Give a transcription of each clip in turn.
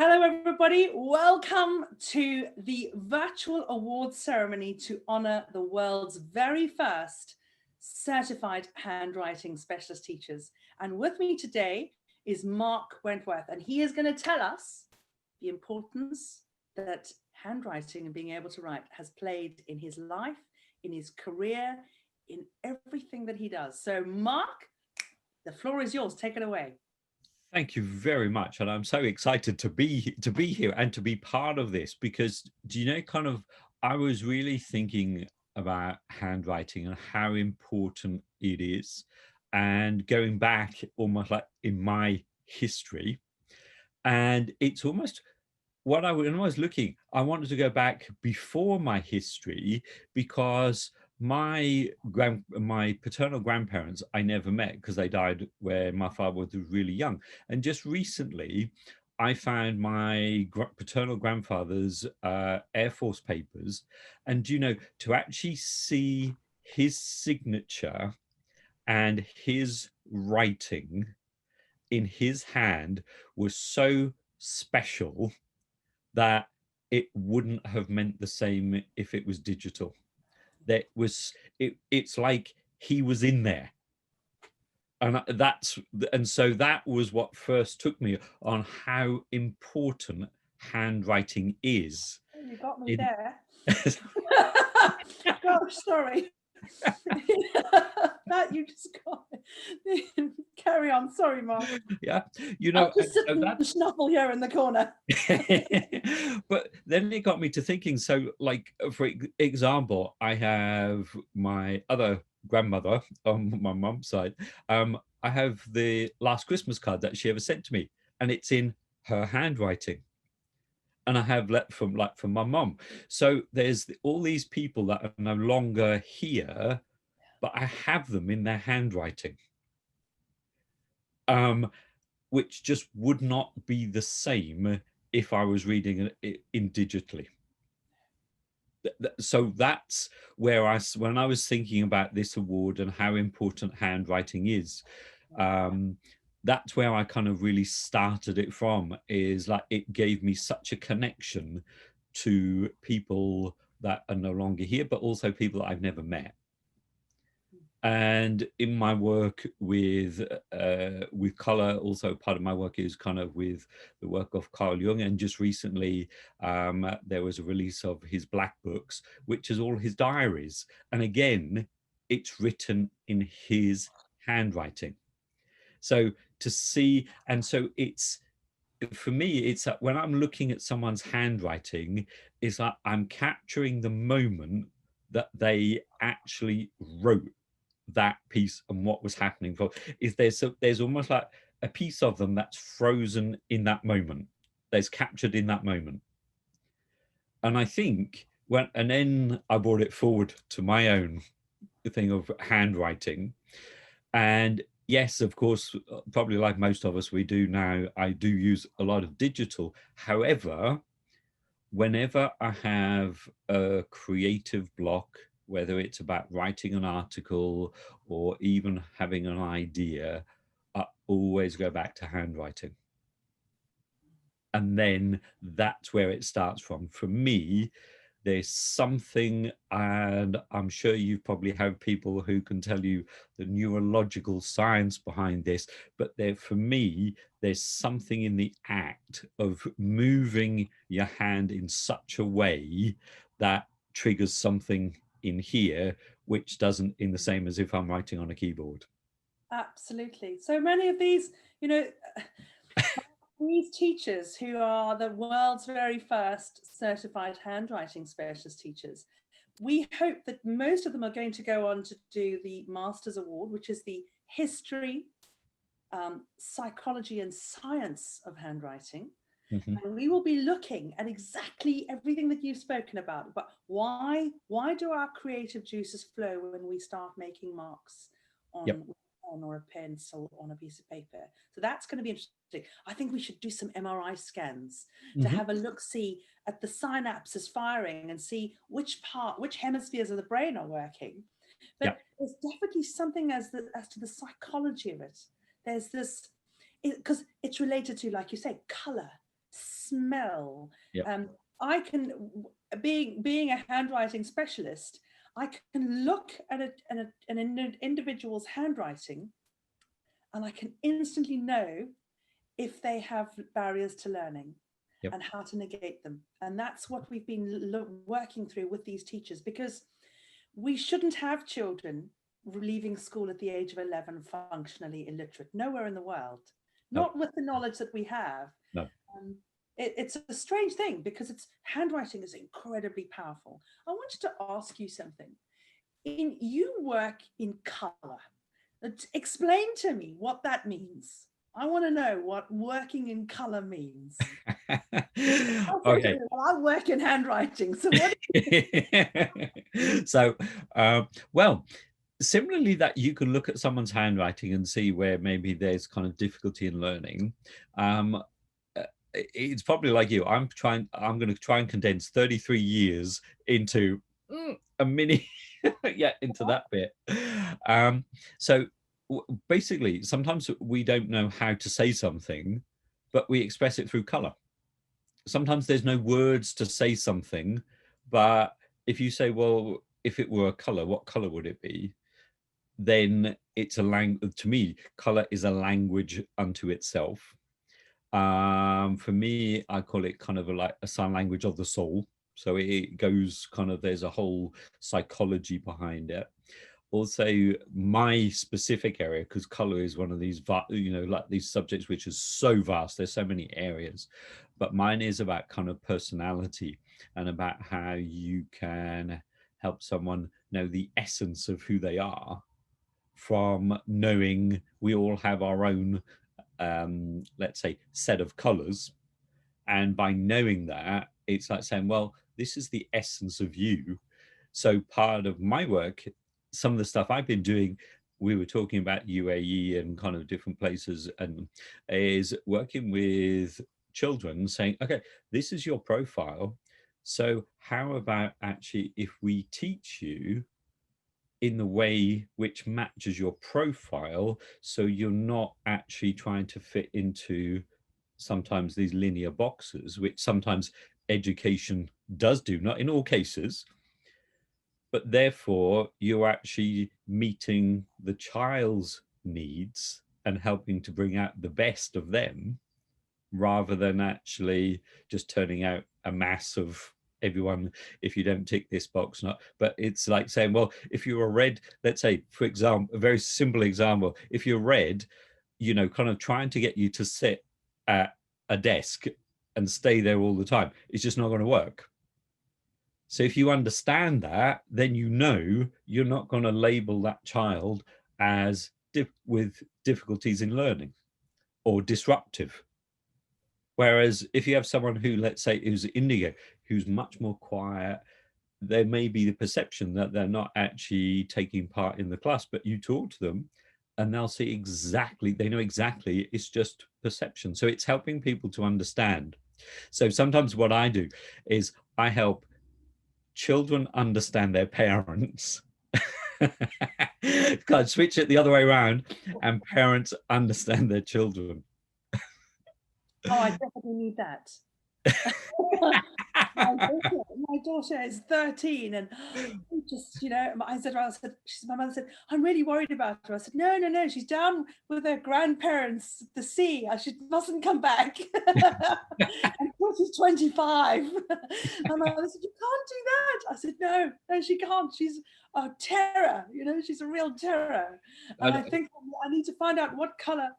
Hello, everybody. Welcome to the virtual awards ceremony to honor the world's very first certified handwriting specialist teachers. And with me today is Mark Wentworth, and he is going to tell us the importance that handwriting and being able to write has played in his life, in his career, in everything that he does. So, Mark, the floor is yours. Take it away. Thank you very much, and I'm so excited to be here and to be part of this, because do you know, I was really thinking about handwriting and how important it is, and going back almost like in my history, and it's almost what when I was looking, I wanted to go back before my history, because my paternal grandparents I never met, because they died when my father was really young. And just recently I found my paternal grandfather's Air Force papers, and to actually see his signature and his writing in his hand was so special that it wouldn't have meant the same if it was digital. It's like he was in there. And so that was what first took me on how important handwriting is. You got me In there. Gosh, sorry. That you just got. Carry on. Sorry, Mark. Yeah, I'll just sit so and snuffle here in the corner. But then it got me to thinking. So, like, for example, I have my other grandmother on my mum's side. I have the last Christmas card that she ever sent to me, and it's in her handwriting. And I have from my mum. So there's all these people that are no longer here, but I have them in their handwriting. Which just would not be the same if I was reading it in digitally. So that's where when I was thinking about this award and how important handwriting is, that's where I kind of really started it from. Is like it gave me such a connection to people that are no longer here, but also people that I've never met. And in my work with color, also part of my work is kind of with the work of Carl Jung. And just recently there was a release of his black books, which is all his diaries, and again it's written in his handwriting. So to see, and so it's, for me, it's when I'm looking at someone's handwriting, it's like I'm capturing the moment that they actually wrote that piece and what was happening. For is there's almost like a piece of them that's frozen in that moment, that's captured in that moment. And I think and then I brought it forward to my own thing of handwriting. And yes, of course, probably like most of us, we do now, I do use a lot of digital. However, whenever I have a creative block, whether it's about writing an article or even having an idea, I always go back to handwriting. And then that's where it starts from. For me, there's something, and I'm sure you probably have people who can tell you the neurological science behind this, but for me, there's something in the act of moving your hand in such a way that triggers something in here, which doesn't in the same as if I'm writing on a keyboard. Absolutely. So many of these, these teachers who are the world's very first certified handwriting specialist teachers, we hope that most of them are going to go on to do the Masters Award, which is the history, psychology and science of handwriting. Mm-hmm. And we will be looking at exactly everything that you've spoken about. But why do our creative juices flow when we start making marks on Yep. or a pencil on a piece of paper? So that's going to be interesting. I think we should do some MRI scans to have a look, see at the synapses firing and see which hemispheres of the brain are working. But there's definitely something as to the psychology of it. There's this, because it's related to, like you say, color. smell. Yep. I can, being a handwriting specialist, I can look at an individual's handwriting and I can instantly know if they have barriers to learning. Yep. And how to negate them. And that's what we've been working through with these teachers, because we shouldn't have children leaving school at the age of 11 functionally illiterate. Nowhere in the world, not with the knowledge that we have. No. It's a strange thing, because handwriting is incredibly powerful. I wanted to ask you something. You work in color. Explain to me what that means. I want to know what working in color means. Okay. Well, I work in handwriting, so what? So, well, similarly, that you can look at someone's handwriting and see where maybe there's kind of difficulty in learning. It's probably like you. I'm going to try and condense 33 years into a mini, into that bit. So basically, sometimes we don't know how to say something, but we express it through color. Sometimes there's no words to say something, but if you say, well, if it were a color, what color would it be? Then it's a language. To me, color is a language unto itself. For me, I call it kind of like a sign language of the soul. So it goes kind of, there's a whole psychology behind it. Also, my specific area, because color is one of these, like these subjects which is so vast, there's so many areas, but mine is about kind of personality and about how you can help someone know the essence of who they are from knowing we all have our own, let's say, set of colors. And by knowing that, it's like saying, well, this is the essence of you. So part of my work, some of the stuff I've been doing, we were talking about UAE and kind of different places, and is working with children saying, okay, this is your profile. So how about actually if we teach you in the way which matches your profile, so you're not actually trying to fit into sometimes these linear boxes, which sometimes education does do, not in all cases, but therefore you're actually meeting the child's needs and helping to bring out the best of them, rather than actually just turning out a mass of everyone, if you don't tick this box, not. But it's like saying, well, if you're a red, let's say, for example, a very simple example, if you're red, kind of trying to get you to sit at a desk and stay there all the time, it's just not going to work. So if you understand that, then you're not going to label that child as with difficulties in learning or disruptive. Whereas if you have someone who, let's say, who's indigo, who's much more quiet, there may be the perception that they're not actually taking part in the class, but you talk to them and they'll see exactly, they know exactly, it's just perception. So it's helping people to understand. So sometimes what I do is I help children understand their parents. God, switch it the other way around, and parents understand their children. Oh, I definitely need that. My daughter is 13, and just, my mother said, I'm really worried about her. I said, no, she's down with her grandparents at the sea. She mustn't come back until she's 25. My mother said, you can't do that. I said, no, she can't. She's a terror, she's a real terror. And I think I need to find out what color.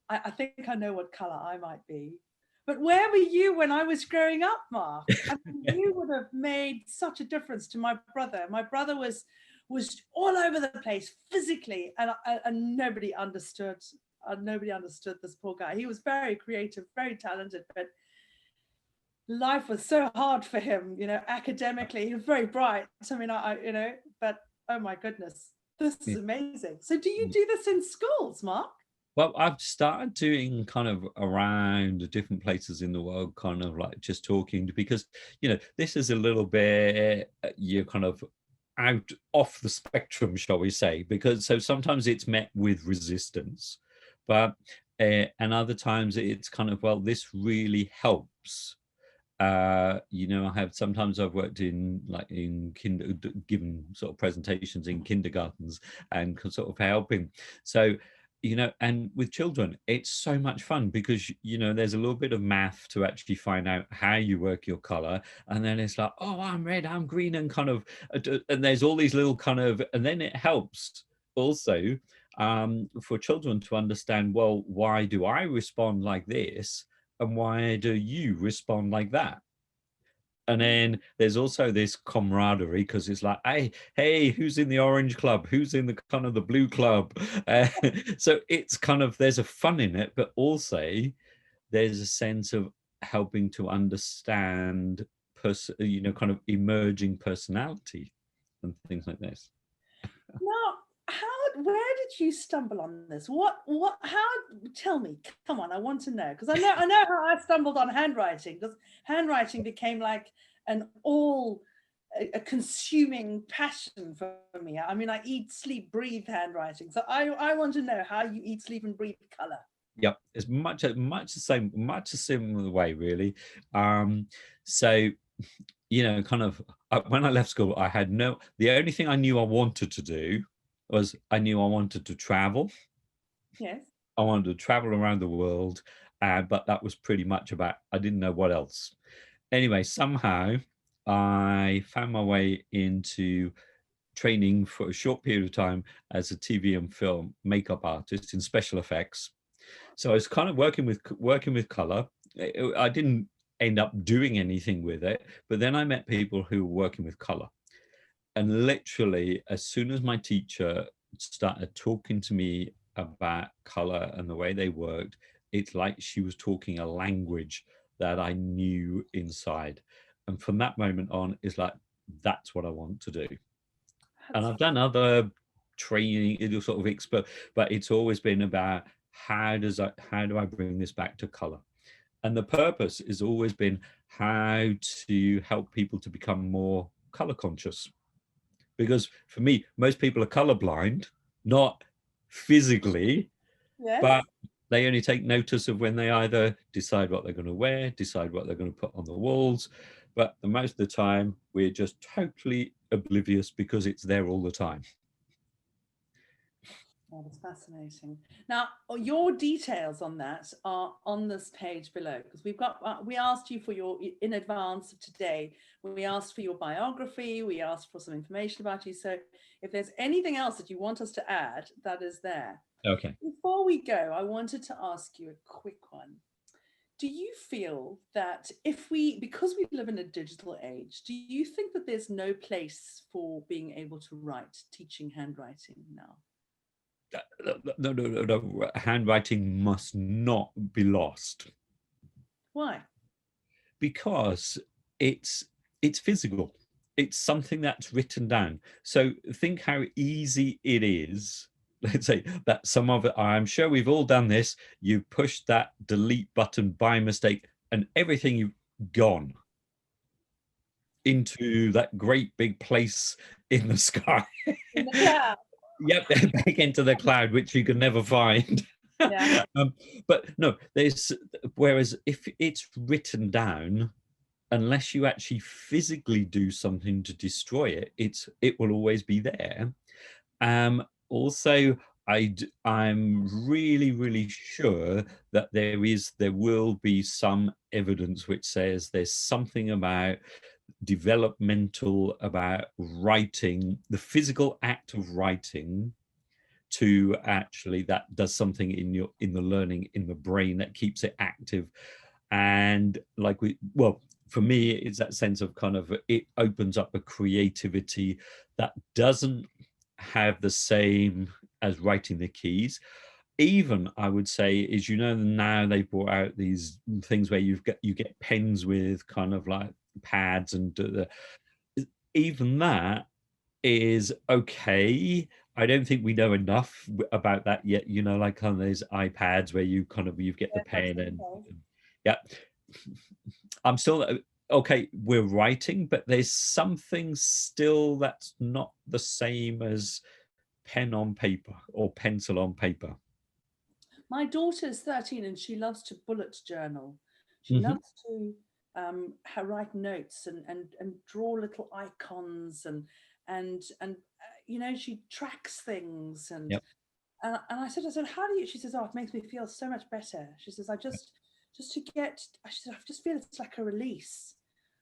I think I know what color I might be. But where were you when I was growing up, Mark? I mean, you would have made such a difference to my brother. My brother was all over the place physically, and nobody understood. Nobody understood this poor guy. He was very creative, very talented, but life was so hard for him. Academically, he was very bright. I mean, but oh my goodness, this is amazing. So, do you do this in schools, Mark? Well, I've started doing kind of around different places in the world, kind of like just talking, because, this is a little bit, you're kind of out off the spectrum, shall we say, because so sometimes it's met with resistance. But And other times it's kind of, well, this really helps. You know, sometimes I've worked in like in given sort of presentations in kindergartens and sort of helping. So, you know, and with children, it's so much fun because, you know, there's a little bit of math to actually find out how you work your color. And then it's like, oh, I'm red, I'm green, and kind of, and there's all these little kind of, and then it helps also for children to understand, well, why do I respond like this? And why do you respond like that? And then there's also this camaraderie because it's like, hey, who's in the orange club? Who's in the kind of the blue club? So it's kind of, there's a fun in it, but also there's a sense of helping to understand, you know, kind of emerging personality and things like this. Now, where did you stumble on this? How, tell me, come on, I want to know. Because I know how I stumbled on handwriting, because handwriting became like a consuming passion for me. I mean, I eat, sleep, breathe handwriting. So I want to know how you eat, sleep, and breathe color. Yep, it's much the same, much a similar way, really. So, you know, kind of when I left school, the only thing I knew I wanted to do was I knew I wanted to travel. Yes. I wanted to travel around the world, but that was pretty much about, I didn't know what else. Anyway, somehow I found my way into training for a short period of time as a TV and film makeup artist in special effects. So I was kind of working with color. I didn't end up doing anything with it, but then I met people who were working with color. And literally, as soon as my teacher started talking to me about color and the way they worked, it's like she was talking a language that I knew inside. And from that moment on, it's like, that's what I want to do. And I've done other training, it'll sort of expert, but it's always been about how do I bring this back to color? And the purpose has always been how to help people to become more color conscious. Because for me, most people are colorblind, not physically, Yes. but they only take notice of when they either decide what they're going to wear, decide what they're going to put on the walls. But the most of the time, we're just totally oblivious because it's there all the time. That is fascinating. Now, your details on that are on this page below, because we asked you for in advance of today, we asked for your biography, we asked for some information about you. So if there's anything else that you want us to add, that is there. Okay. Before we go, I wanted to ask you a quick one. Do you feel that because we live in a digital age, do you think that there's no place for being able to write, teaching handwriting now? No. Handwriting must not be lost. Why? Because it's physical. It's something that's written down. So think how easy it is. Let's say that some of it, I'm sure we've all done this. You push that delete button by mistake and everything you've gone into that great big place in the sky. In the cloud. Yep, back into the cloud, which you can never find. Yeah. But no, whereas if it's written down, unless you actually physically do something to destroy it, it will always be there. Also, I'm really sure that there will be some evidence which says there's something about developmental, about writing, the physical act of writing, to actually that does something in the learning in the brain that keeps it active. And like for me, it's that sense of kind of, it opens up a creativity that doesn't have the same as writing the keys. Even I would say is, you know, now they brought out these things where you get pens with kind of like pads, and even that is okay. I don't think we know enough about that yet. You know, like on those iPads where you get the pen and yeah. I'm still okay. We're writing, but there's something still that's not the same as pen on paper or pencil on paper. My daughter is 13 and she loves to bullet journal. She Hmm. loves to write notes and draw little icons and she tracks things Yep. and I said, how do you? She says, oh, it makes me feel so much better. She says, just to get. She said, I just feel it's like a release.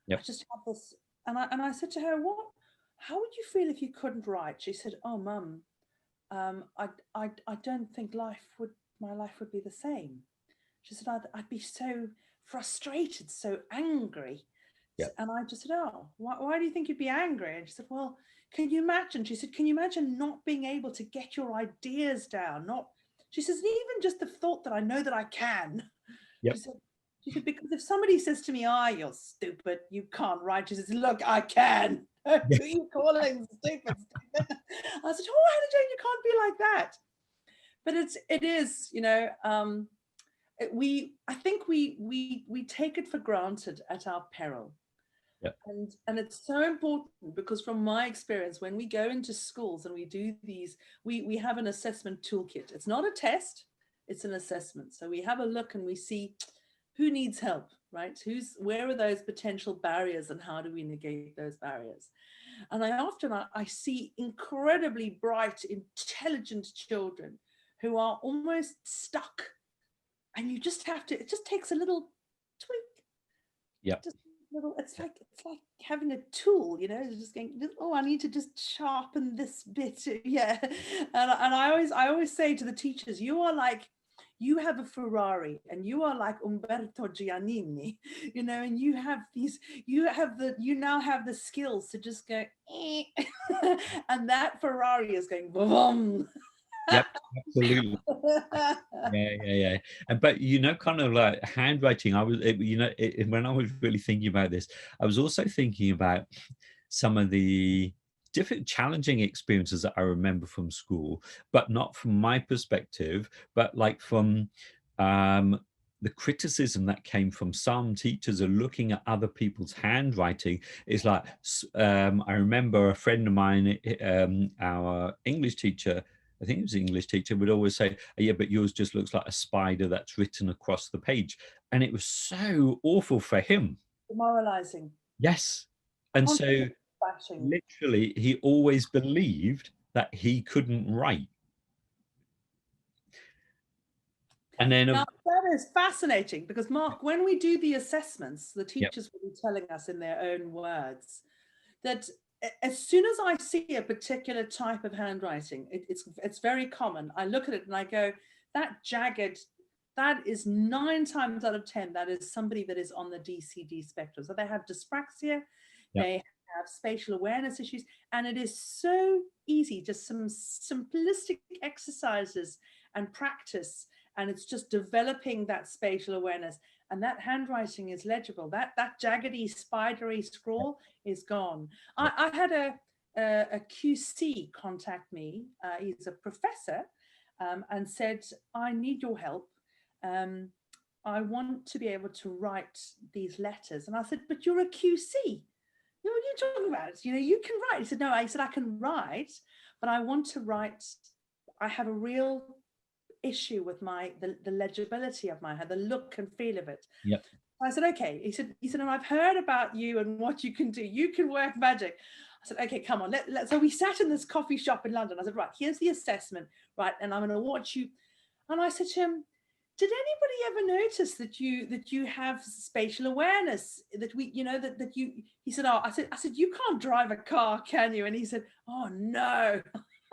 I Yep. just have this, and I said to her, what? How would you feel if you couldn't write? She said, oh, Mum, I don't think my life would be the same. She said, I'd be so frustrated, so angry. Yep. And I just said, oh, why do you think you'd be angry? And she said, well, can you imagine? She said, can you imagine not being able to get your ideas down? She says, even just the thought that I know that I can. She Yep. said, because if somebody says to me, you're stupid, you can't write. She says, look, I can. Who are you calling stupid? I said, oh, Hannah Jane, you can't be like that. But it is, I think we take it for granted at our peril. Yep. And it's so important because from my experience, when we go into schools and we do these, we have an assessment toolkit. It's not a test, it's an assessment. So we have a look and we see who needs help, right? Where are those potential barriers and how do we negate those barriers? And I see incredibly bright, intelligent children who are almost stuck. And you just have to, it just takes a little tweak. Yep. Just it's like having a tool, just going, oh, I need to just sharpen this bit. Yeah. And I always say to the teachers, you have a Ferrari and you are like Umberto Giannini, and you now have the skills to just go and that Ferrari is going boom. Yep, absolutely. Yeah. But kind of like handwriting, when I was really thinking about this, I was also thinking about some of the different challenging experiences that I remember from school, but not from my perspective, but like from the criticism that came from some teachers are looking at other people's handwriting. Is like, I remember a friend of mine, our English teacher, I think it was an English teacher, would always say, oh, yeah, but yours just looks like a spider that's written across the page. And it was so awful for him. Demoralizing. Yes. And so literally, he always believed that he couldn't write. And then now, that is fascinating because, Mark, when we do the assessments, the teachers will be telling us in their own words that as soon as I see a particular type of handwriting, it's very common. I look at it and I go, that jagged, that is 9 times out of 10, that is somebody that is on the DCD spectrum. So they have dyspraxia, they have spatial awareness issues, and it is so easy, just some simplistic exercises and practice, and it's just developing that spatial awareness. And that handwriting is legible. That jaggedy, spidery scrawl is gone. I had a QC contact me. He's a professor, and said, I need your help. I want to be able to write these letters. And I said, but you're a QC. What are you talking about? You can write. He said, no, I can write, but I want to write. I have a real issue with the legibility of my hand, the look and feel of it. Yep. I said, okay. He said, and I've heard about you and what you can do. You can work magic. I said, okay, come on. So we sat in this coffee shop in London. I said, right, here's the assessment, right? And I'm going to watch you. And I said to him, did anybody ever notice that you have spatial awareness? That he said, oh, I said, you can't drive a car, can you? And he said, oh no.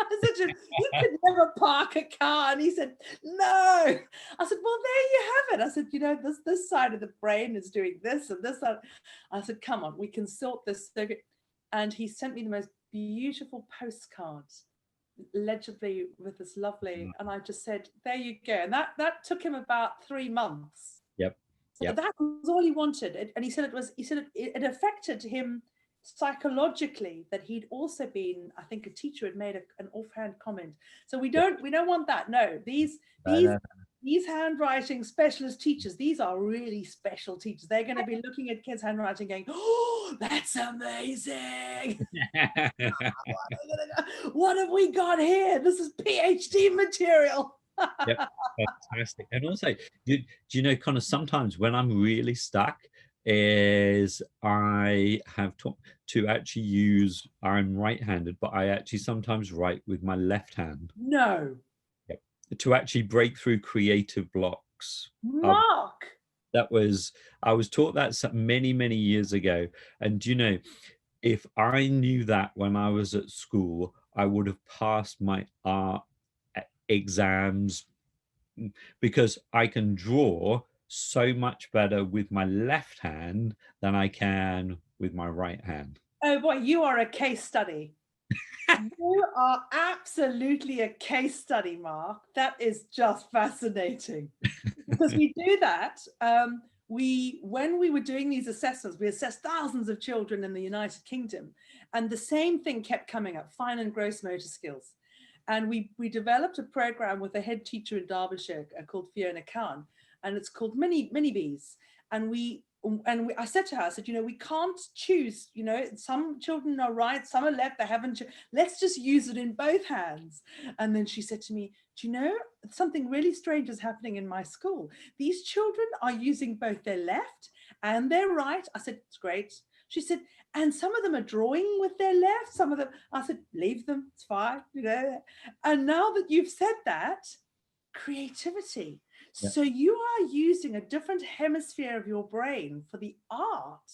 I said, you could never park a car. And he said, no. I said, well, there you have it. I said, this side of the brain is doing this and this side. I said, come on, we can sort this. And he sent me the most beautiful postcards, legibly with this lovely, and I just said, there you go. And that took him about 3 months. Yep. So that was all he wanted. And he said it affected him psychologically, that he'd also been, I think a teacher had made an offhand comment. So we don't want that. No, these handwriting specialist teachers, these are really special teachers. They're going to be looking at kids' handwriting going, oh, that's amazing. What have we got here? This is PhD material. Yep, fantastic. And also, do you know, kind of sometimes when I'm really stuck, is I have to actually use, I'm right-handed, but I actually sometimes write with my left hand. No. Yep. To actually break through creative blocks. Um, Mark. that was, I was taught that many, many years ago. And you know, if I knew that when I was at school, I would have passed my art exams, because I can draw so much better with my left hand than I can with my right hand. Oh boy, you are a case study. You are absolutely a case study, Mark. That is just fascinating. Because we do that. When we were doing these assessments, we assessed thousands of children in the United Kingdom, and the same thing kept coming up: fine and gross motor skills. And we developed a program with a head teacher in Derbyshire called Fiona Khan, and it's called Mini Bees. I said to her, I said, you know, we can't choose. You know, some children are right, some are left. They haven't. Let's just use it in both hands. And then she said to me, do you know, something really strange is happening in my school. These children are using both their left and their right. I said, it's great. She said, and some of them are drawing with their left. Some of them, I said, leave them, it's fine, you know. And now that you've said that, creativity. Yeah. So you are using a different hemisphere of your brain for the art,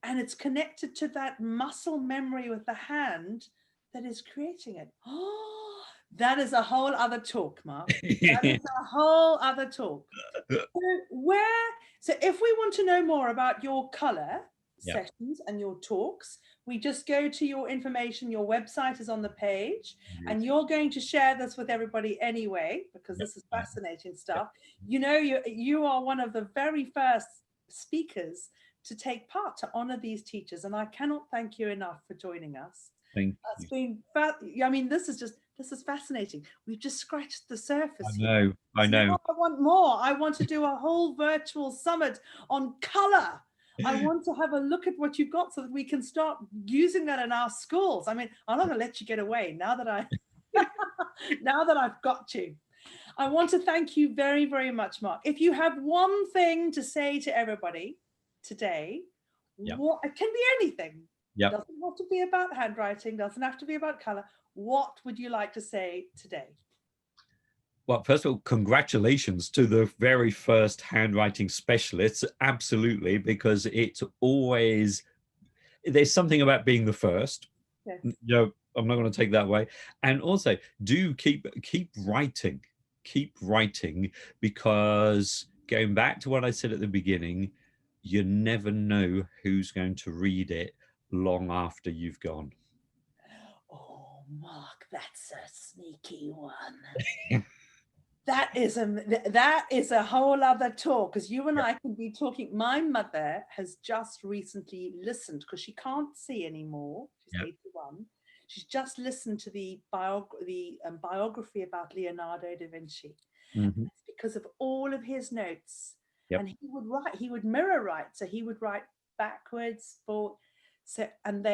and it's connected to that muscle memory with the hand that is creating it. Oh, that is a whole other talk, Mark. That is a whole other talk. So if we want to know more about your color Yeah. sessions and your talks, we just go to your information. Your website is on the page, and you're going to share this with everybody anyway, because this is fascinating stuff. You know, you are one of the very first speakers to take part to honor these teachers, and I cannot thank you enough for joining us. Thank It's you. been, I mean, this is fascinating. We've just scratched the surface. I know, I know. Now I want more. I want to do a whole virtual summit on color. I want to have a look at what you've got so that we can start using that in our schools. I mean, I'm not going to let you get away now that now that I've got you. I want to thank you very, very much, Mark. If you have one thing to say to everybody today, what, it can be anything. Yeah. Doesn't have to be about handwriting, doesn't have to be about color. What would you like to say today? Well, first of all, congratulations to the very first handwriting specialists. Absolutely, because it's always, there's something about being the first. Yes. You know, I'm not going to take that away. And also, do keep writing, because going back to what I said at the beginning, you never know who's going to read it long after you've gone. Oh, Mark, that's a sneaky one. That is a whole other talk, because you and I can be talking. My mother has just recently listened, because she can't see anymore. She's 81. She's just listened to the biography about Leonardo da Vinci. Mm-hmm. It's because of all of his notes. Yep. And he would mirror write. So he would write backwards, forward. So and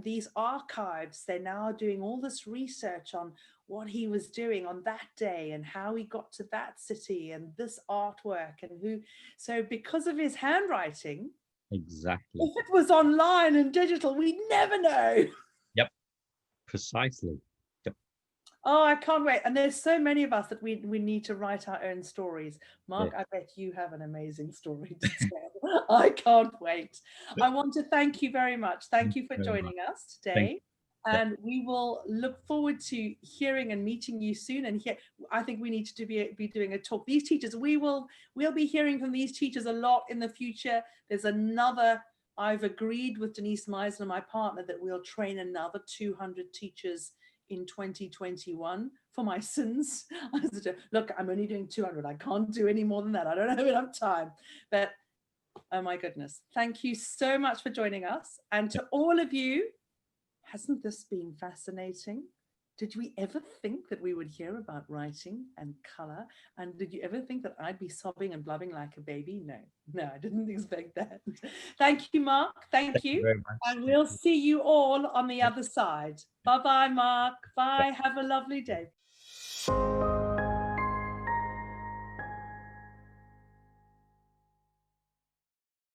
these archives, they're now doing all this research on what he was doing on that day and how he got to that city and this artwork and who. So because of his handwriting, Exactly. if it was online and digital, we'd never know. Yep. Precisely. Yep. Oh, I can't wait. And there's so many of us that we need to write our own stories. Mark, I bet you have an amazing story to tell. I can't wait. I want to thank you very much. Thank you for joining us today. And we will look forward to hearing and meeting you soon. And here, I think we need to be doing a talk. These teachers, we'll be hearing from these teachers a lot in the future. There's another, I've agreed with Denise Meisner, my partner, that we'll train another 200 teachers in 2021 for my sins. I said, look, I'm only doing 200. I can't do any more than that. I don't have enough time. But oh my goodness, thank you so much for joining us. And to all of you, hasn't this been fascinating? Did we ever think that we would hear about writing and color? And did you ever think that I'd be sobbing and blubbing like a baby? No, I didn't expect that. Thank you, Mark. Thank you. Very much. And we'll see you all on the other side. Bye-bye, Mark. Bye. Have a lovely day.